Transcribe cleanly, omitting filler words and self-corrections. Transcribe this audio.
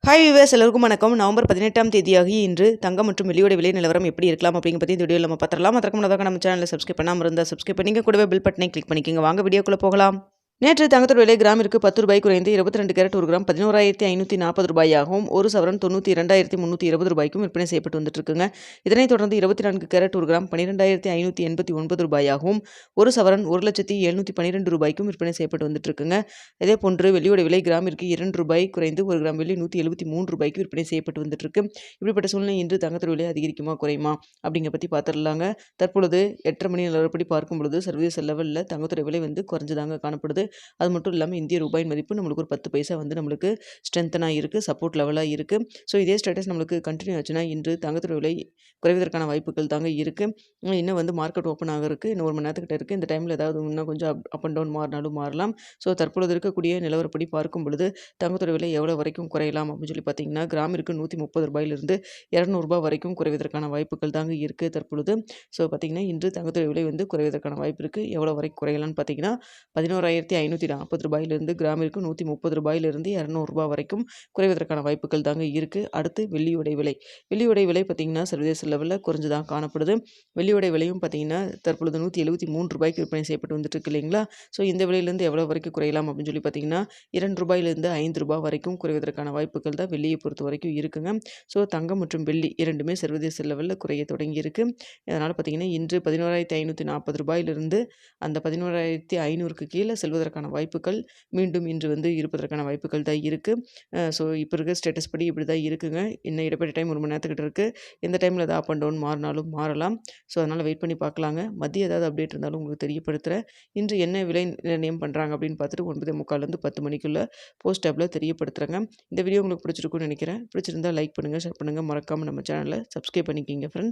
Hi viewers, எல்லோருக்கும் வணக்கம். November 18ஆம் தேதியாகி இன்று தங்கம் மற்றும் வெள்ளியோட விலை நிலவரம் எப்படி இருக்கலாம் அப்படிங்கிற பற்றி இந்த வீடியோவில் நம்ம பார்த்துடலாம். அதற்கு முன்னதாக நம்ம சேனலை சப்ஸ்கிரைப் பண்ணாமல் இருந்தால் சப்ஸ்கிரைப் பண்ணிங்க, கூடவே பெல் பட்டனை கிளிக் பண்ணிக்கோங்க. வாங்க வீடியோக்குள்ளே போகலாம். நேற்று தங்கத்தோட விலை கிராமிற்கு 10 ரூபாய் குறைந்து 22 கேரட் ஒரு கிராம் 11,540 ரூபாயாகவும், ஒரு சவரன் 92,320 ரூபாய்க்கும் விற்பனை செய்யப்பட்டு வந்துட்டு இருக்குங்க. இதனைத் தொடர்ந்து 24 கேரட் ஒரு கிராம் 12,589 ரூபாயாகவும், ஒரு சவரன் 1,712 ரூபாய்க்கும் விற்பனை செய்யப்பட்டு வந்துட்டு இருக்குங்க. இதே போன்று வெள்ளியோட விலை கிராமிற்கு 2 ரூபாய் குறைந்து ஒரு கிராம் வெள்ளி 173 ரூபாய்க்கு விற்பனை செய்யப்பட்டு வந்துட்டு இருக்கு. இப்படிப்பட்ட சூழ்நிலை இன்று தங்கத்தோட விலை அதிகரிக்குமா குறையுமா அப்படிங்கிற பற்றி பார்த்துடலாங்க. தற்பொழுது 8:30 மணி நிலவரப்படி பார்க்கும் பொழுது சர்வதேச லெவலில் தங்கத்தோட விலை குறைஞ்சுதாங்க காணப்படுது. அது மட்டும் இல்லாமல் இந்திய ரூபாயின் மதிப்பு நம்மளுக்கு ஒரு 10 பைசா நம்மளுக்கு ஸ்ட்ரென்த்தனாக இருக்குது, சப்போர்ட் லெவலாக இருக்குது. ஸோ இதே ஸ்டேட்டஸ் நம்மளுக்கு கண்டினியூ ஆச்சுன்னா இன்று தங்கத்தோட விலை குறைவதற்கான வாய்ப்புகள் தாங்க இருக்குது. இன்னும் மார்க்கெட் ஓப்பன் ஆகிறதுக்கு இன்னும் 1 மணி நேரத்துக்கிட்ட இருக்குது. இந்த டைமில் ஏதாவது இன்னும் கொஞ்சம் அப் அண்ட் டவுன் மாறினாலும் மாறலாம். ஸோ தற்பொழுது இருக்கக்கூடிய நிலவரப்படி பார்க்கும் பொழுது தங்கத்தோட விலை எவ்வளோ வரைக்கும் குறையலாம் அப்படின்னு சொல்லி பார்த்தீங்கன்னா, கிராமிற்கு 130 ரூபாயிலிருந்து 200 ரூபாய் வரைக்கும் குறைவதற்கான வாய்ப்புகள் தாங்க இருக்குது தற்பொழுது. ஸோ பார்த்தீங்கன்னா இன்று தங்கத்தோட விலை குறைவதற்கான வாய்ப்பு இருக்குது. எவ்வளோ வரைக்கும் குறையலாம்னு பார்த்தீங்கன்னா 11,540 ரூபாயிலிருந்து கிராமிற்கு 130 ரூபாயிலிருந்து 200 ரூபாய் வரைக்கும் குறைவதற்கான வாய்ப்புகள் தாங்க இருக்குது. அடுத்து வெள்ளியோட விலை பார்த்தீங்கன்னா சர்வதேச லெவலில் குறைஞ்சு தான் காணப்படுது. வெள்ளியோட விலையும் பார்த்தீங்கன்னா தற்பொழுது 173 ரூபாய்க்கு விற்பனை செய்யப்பட்டு வந்துட்டு இருக்கு இல்லைங்களா. ஸோ இந்த விலையிலேருந்து எவ்வளோ வரைக்கும் குறையலாம் அப்படின்னு சொல்லி பார்த்தீங்கன்னா 2 ரூபாயிலிருந்து 5 ரூபாய் வரைக்கும் குறைவதற்கான வாய்ப்புகள் தான் வெள்ளியை பொறுத்த வரைக்கும் இருக்குங்க. ஸோ தங்கம் மற்றும் வெள்ளி இரண்டுமே சர்வதேச லெவலில் குறைய தொடங்கி இருக்கு. அதனால் பார்த்தீங்கன்னா இன்று 11,540 ரூபாயிலிருந்து அந்த 11,500க்கு கீழே செல்வதற்கான வாய்ப்புகள் மீண்டும் இன்று இருப்பதற்கான வாய்ப்புகள் தான் இருக்குது. ஸோ இப்போ இருக்க ஸ்டேட்டஸ் படி இப்படி தான் இருக்குங்க. இன்னும் இடைப்பட்ட டைம் 1 மணி நேரத்துக்கிட்ட இருக்குது. எந்த டைமில் ஏதாவது அப் அண்ட் டவுன் மாறினாலும் மாறலாம். ஸோ அதனால் வெயிட் பண்ணி பார்க்கலாங்க. மதியம் ஏதாவது அப்டேட் இருந்தாலும் உங்களுக்கு தெரியப்படுத்துகிறேன். இன்று என்ன விலை நிர்ணயம் பண்ணுறாங்க அப்படின்னு பார்த்துட்டு 9:45 10 மணிக்குள்ளே போஸ்ட் டேப்பில் தெரியப்படுத்துகிறேங்க. இந்த வீடியோ உங்களுக்கு பிடிச்சிருக்குன்னு நினைக்கிறேன். பிடிச்சிருந்தால் லைக் பண்ணுங்கள், ஷேர் பண்ணுங்கள், மறக்காமல் நம்ம சேனலை சப்ஸ்கிரைப் பண்ணிக்கிங்க ஃப்ரெண்ட்ஸ்.